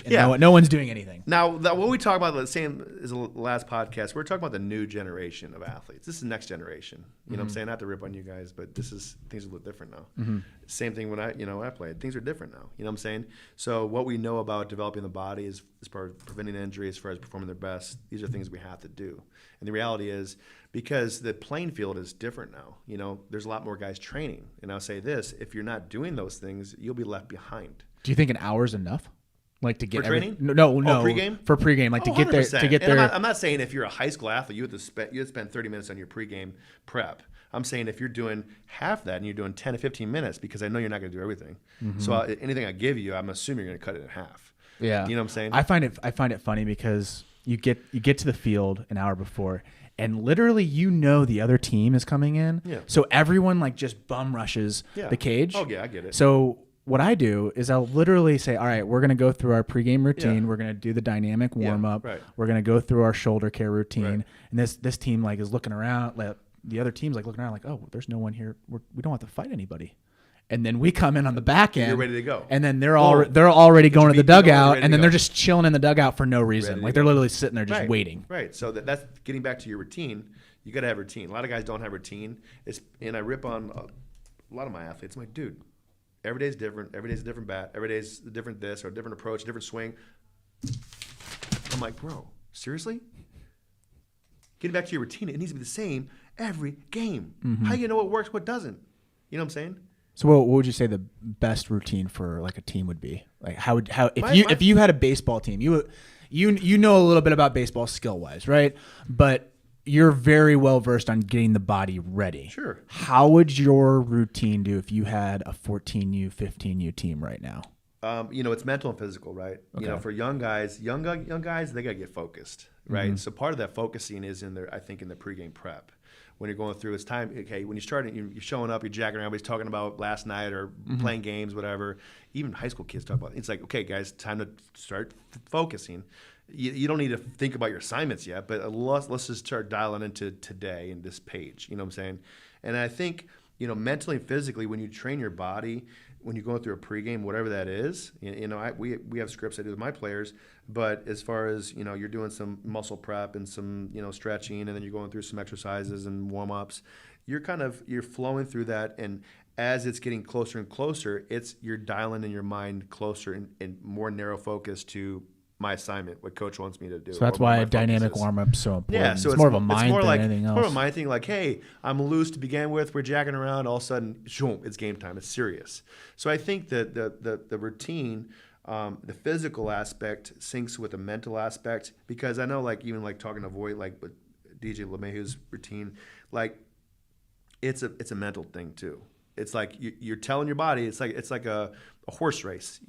and no one's doing anything. Now, what we talk about, the same as the last podcast, we're talking about the new generation of athletes. This is the next generation. You know what I'm saying? Not to rip on you guys, but things are a little different now. Same thing when I played. Things are different now. You know what I'm saying? So what we know about developing the body as far as preventing injury, as far as performing their best, these are things we have to do. And the reality is, because the playing field is different now, there's a lot more guys training. And I'll say this, if you're not doing those things, you'll be left behind. Do you think an hour is enough? Like to get for training? No. Pregame? For pregame, like to get 100%. there. To get there. I'm not saying if you're a high school athlete, you have to spend 30 minutes on your pregame prep. I'm saying if you're doing half that and you're doing 10 to 15 minutes, because I know you're not going to do everything. So anything I give you, I'm assuming you're going to cut it in half. Yeah. You know what I'm saying? I find it funny because you get to the field an hour before, and literally the other team is coming in. Yeah. So everyone like just bum rushes the cage. Oh yeah, I get it. So what I do is I'll literally say, all right, we're going to go through our pregame routine. Yeah. We're going to do the dynamic warm up. Right. We're going to go through our shoulder care routine. Right. And this team like is looking around. The other team's like looking around like, oh, there's no one here. We don't have to fight anybody. And then we come in on the back end. You're ready to go. And then they're already going to the dugout, and then go. they're just chilling in the dugout for no reason. Like they're literally sitting there just waiting. Right. So that's getting back to your routine. You got to have routine. A lot of guys don't have routine. And I rip on a lot of my athletes. I'm like, dude, every day's different. Every day's a different bat. Every day's a different this or a different approach, a different swing. I'm like, bro, seriously? Getting back to your routine, it needs to be the same every game. How do you know what works, what doesn't? You know what I'm saying? So what would you say the best routine for like a team would be? Like if you had a baseball team, you know a little bit about baseball skill wise, right? But you're very well versed on getting the body ready. Sure. How would your routine do if you had a 14U, 15U team right now? It's mental and physical, right? Okay. For young guys, they gotta get focused, right? So part of that focusing is in the pregame prep. When you're going through, it's time. Okay, when you're starting, you're showing up, you're jacking around. Everybody's talking about last night or playing games, whatever. Even high school kids talk about it. It's like, okay, guys, time to start focusing. You don't need to think about your assignments yet, but let's just start dialing into today and this page. You know what I'm saying? And I think mentally and physically, when you train your body, when you're going through a pregame, whatever that is, we have scripts I do with my players. But as far as you're doing some muscle prep and some stretching, and then you're going through some exercises and warm ups, you're flowing through that, and as it's getting closer and closer, you're dialing in your mind closer and more narrow focus to my assignment, what coach wants me to do. So that's why a dynamic warm up is so important. Yeah, so it's more of a mind than anything else. It's more of a mind thing. Like, hey, I'm loose to begin with. We're jacking around. All of a sudden, shoom, it's game time. It's serious. So I think that the routine, the physical aspect syncs with the mental aspect, because I know even talking to Voight, like with DJ LeMahieu's routine, like it's a mental thing too. It's like you're telling your body. It's like a horse race.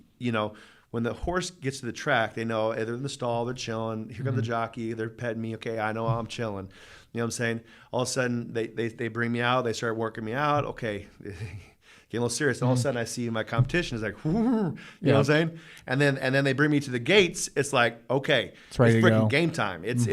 When the horse gets to the track, they know they're in the stall, they're chilling. Here comes the jockey, they're petting me. Okay, I know I'm chilling. You know what I'm saying? All of a sudden, they bring me out. They start working me out. Okay, getting a little serious. And all of a sudden, I see my competition is like, you know what I'm saying? And then they bring me to the gates. It's like, okay, it's freaking game time. It's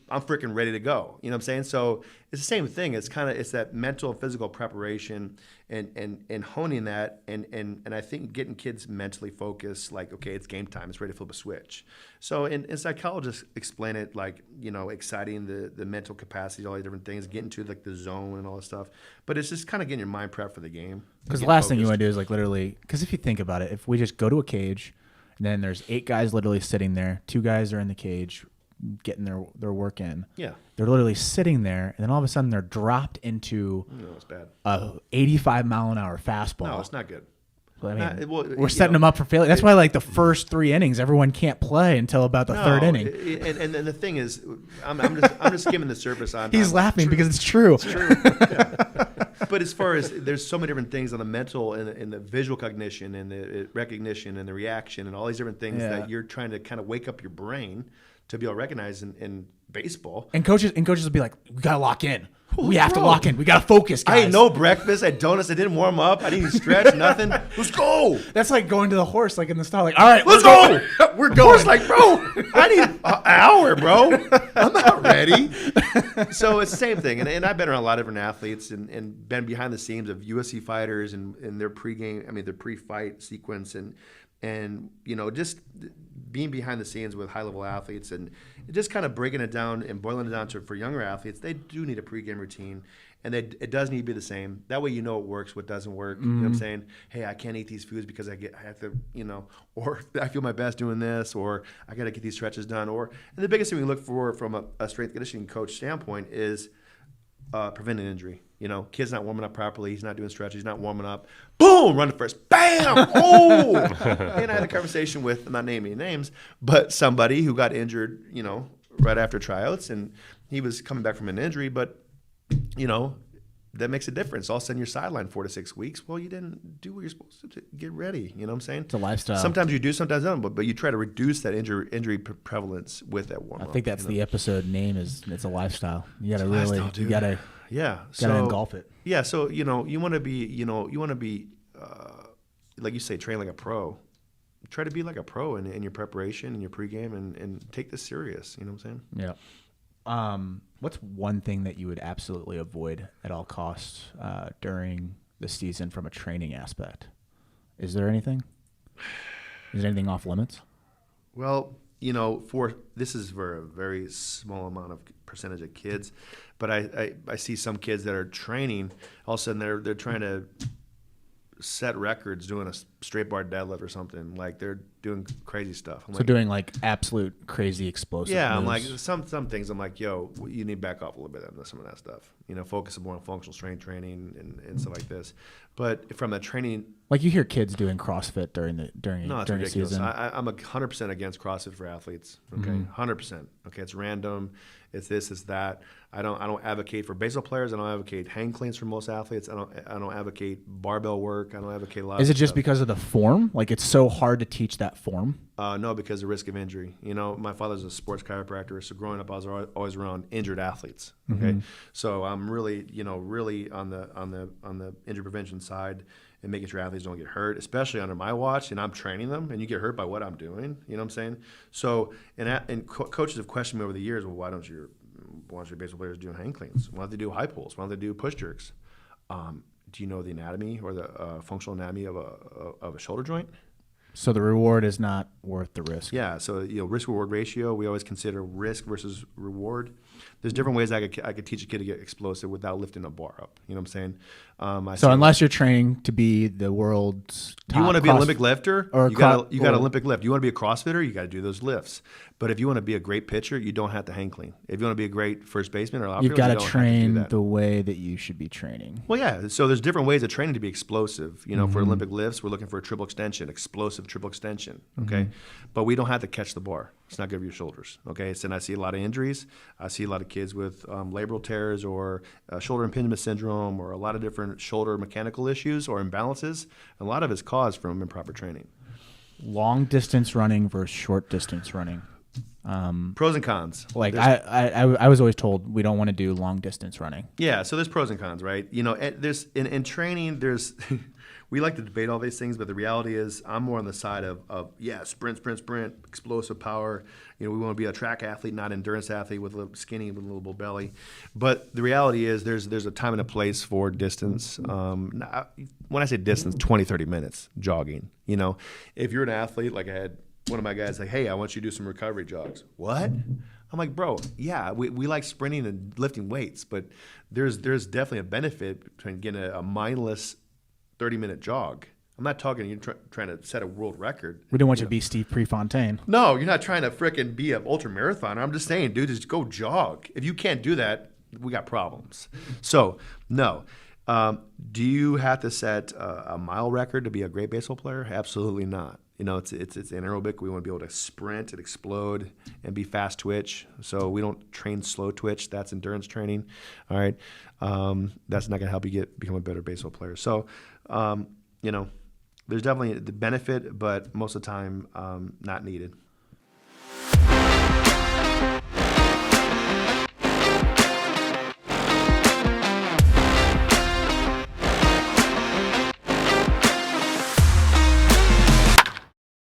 I'm freaking ready to go. You know what I'm saying? So it's the same thing. It's that mental and physical preparation and honing that and I think getting kids mentally focused, like, okay, it's game time, it's ready to flip a switch. So and psychologists explain it like, exciting the mental capacity, all these different things, getting to like the zone and all this stuff. But it's just kind of getting your mind prepped for the game. Because the last thing you want to do is like literally, because if you think about it, if we just go to a cage and then there's 8 guys literally sitting there, 2 guys are in the cage getting their work in. Yeah. They're literally sitting there, and then all of a sudden they're dropped into it's bad. A 85-mile-an-hour fastball. No, it's not good. I mean, we're setting them up for failure. That's why, like, the first 3 innings, everyone can't play until about the 3rd inning. And the thing is, I'm just skimming the surface on. He's laughing because it's true. It's true. Yeah. But as far as there's so many different things on the mental and the visual cognition and the recognition and the reaction and all these different things that you're trying to kind of wake up your brain to be able to recognize in baseball. And coaches will be like, we gotta lock in. We have to lock in. We gotta focus, guys. I ate no breakfast. I had donuts. I didn't warm up. I didn't even stretch. Nothing. Let's go. That's like going to the horse, like in the stall. Like, all right, let's go. We're going. Horse, like, bro, I need an hour, bro. I'm not ready. So it's the same thing. And I've been around a lot of different athletes and been behind the scenes of UFC fighters and their pregame, their pre-fight sequence and just being behind the scenes with high-level athletes and just kind of breaking it down and boiling it down to for younger athletes, they do need a pregame routine. And it does need to be the same. That way you know what works, what doesn't work. You know what I'm saying? Hey, I can't eat these foods because I have to, or I feel my best doing this, or I got to get these stretches done. And the biggest thing we look for from a strength conditioning coach standpoint is preventing injury. Kid's not warming up properly. He's not doing stretches. He's not warming up. Boom, run first. Bam! Oh! And I had a conversation with, I'm not naming any names, but somebody who got injured, right after tryouts, and he was coming back from an injury, but that makes a difference. All of a sudden, you're sidelined 4 to 6 weeks. Well, you didn't do what you're supposed to get ready. You know what I'm saying? It's a lifestyle. Sometimes you do, sometimes you don't. But you try to reduce that injury prevalence with that warm up. I think that's the episode name is it's a lifestyle. You got to you got to engulf it. Yeah. So you want to be like you say, train like a pro. Try to be like a pro in your preparation and your pregame and take this serious. You know what I'm saying? Yeah. What's one thing that you would absolutely avoid at all costs during the season from a training aspect? Is there anything? Is there anything off limits? Well, this is for a very small amount of percentage of kids, but I see some kids that are training. All of a sudden, they're trying to set records doing a straight bar deadlift or something. Like they're doing crazy stuff. Doing like absolute crazy explosive moves. I'm like some things I'm like, yo, you need to back off a little bit on some of that stuff. Focus more on functional strength training and stuff like this. But from a training, like you hear kids doing CrossFit during it's the ridiculous. season. I'm 100% against CrossFit for athletes. Okay, 100%. Okay, it's random. It's this, it's that. I don't advocate for baseball players. I don't advocate hang cleans for most athletes. I don't advocate barbell work. I don't advocate a lot. Is of it just stuff. because of the form? Like it's so hard to teach that form? No, because of the risk of injury. My father's a sports chiropractor, so growing up I was always around injured athletes. Okay, so I'm really on the injury prevention side and making sure athletes don't get hurt, especially under my watch. And I'm training them, and you get hurt by what I'm doing. You know what I'm saying? So coaches have questioned me over the years. Well, why don't your baseball players do hang cleans? Why don't they do high pulls? Why don't they do push jerks? Do you know the anatomy or the functional anatomy of a shoulder joint? So the reward is not worth the risk. Yeah. So risk-reward ratio. We always consider risk versus reward. There's different ways I could teach a kid to get explosive without lifting a bar up. You know what I'm saying? So unless you're training to be the world's top, you want to be an Olympic lifter, or you got Olympic lift. You want to be a CrossFitter, you got to do those lifts. But if you want to be a great pitcher, you don't have to hang clean. If you want to be a great first baseman or outfielder, you've got to train the way that you should be training. Well, yeah. So there's different ways of training to be explosive. For Olympic lifts, we're looking for a triple extension, explosive triple extension. Okay, but we don't have to catch the bar. It's not good for your shoulders. Okay, and I see a lot of injuries. I see a lot of kids with labral tears or shoulder impingement syndrome or a lot of different shoulder mechanical issues or imbalances. A lot of it's caused from improper training. Long distance running versus short distance running. Pros and cons. Like I was always told we don't want to do long distance running. Yeah, so there's pros and cons, right? There's in training there's we like to debate all these things, but the reality is I'm more on the side of sprint, explosive power. We want to be a track athlete, not an endurance athlete with a little skinny with a little belly. But the reality is there's a time and a place for distance. When I say distance, 20, 30 minutes jogging. If you're an athlete, like I had one of my guys like, hey, I want you to do some recovery jogs. What? I'm like, bro, yeah, we like sprinting and lifting weights, but there's definitely a benefit between getting a mindless 30-minute jog. I'm not talking you're trying to set a world record. We don't want you to be Steve Prefontaine. No, you're not trying to frickin' be an ultra marathoner. I'm just saying, dude, just go jog. If you can't do that, we got problems. So, no. Do you have to set a mile record to be a great baseball player? Absolutely not. It's anaerobic. We want to be able to sprint and explode and be fast twitch. So we don't train slow twitch. That's endurance training. All right. That's not going to help you become a better baseball player. So, there's definitely the benefit, but most of the time, not needed.